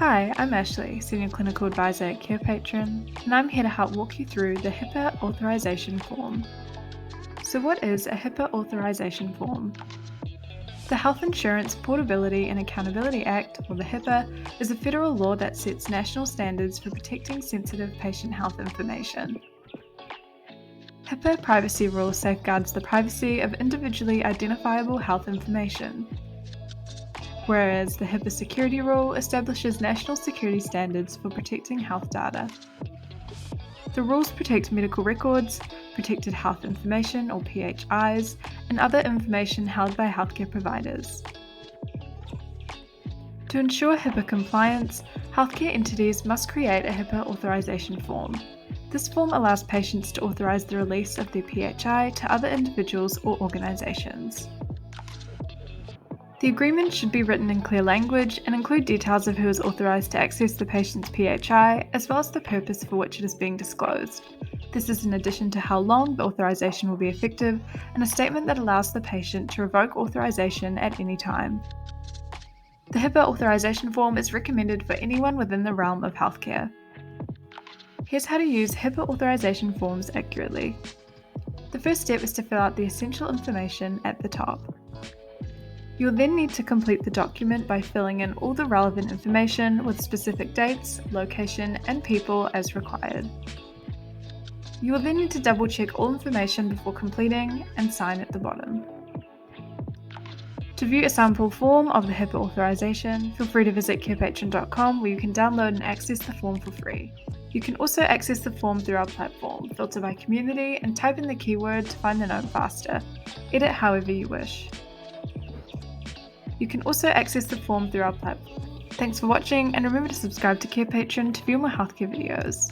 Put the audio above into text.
Hi, I'm Ashley, Senior Clinical Advisor at Carepatron, and I'm here to help walk you through the HIPAA Authorisation form. So what is a HIPAA Authorisation form? The Health Insurance Portability and Accountability Act, or the HIPAA, is a federal law that sets national standards for protecting sensitive patient health information. HIPAA privacy rule safeguards the privacy of individually identifiable health information, whereas the HIPAA security rule establishes national security standards for protecting health data. The rules protect medical records, protected health information or PHIs, and other information held by healthcare providers. To ensure HIPAA compliance, healthcare entities must create a HIPAA authorization form. This form allows patients to authorize the release of their PHI to other individuals or organizations. The agreement should be written in clear language and include details of who is authorized to access the patient's PHI, as well as the purpose for which it is being disclosed. This is in addition to how long the authorization will be effective and a statement that allows the patient to revoke authorization at any time. The HIPAA authorization form is recommended for anyone within the realm of healthcare. Here's how to use HIPAA authorization forms accurately. The first step is to fill out the essential information at the top. You'll then need to complete the document by filling in all the relevant information with specific dates, location, and people as required. You will then need to double-check all information before completing and sign at the bottom. To view a sample form of the HIPAA authorization, feel free to visit carepatron.com where you can download and access the form for free. You can also access the form through our platform, filter by community, and type in the keyword to find the note faster. Edit however you wish. You can also access the form through our platform. Thanks for watching, and remember to subscribe to Carepatron to view more healthcare videos.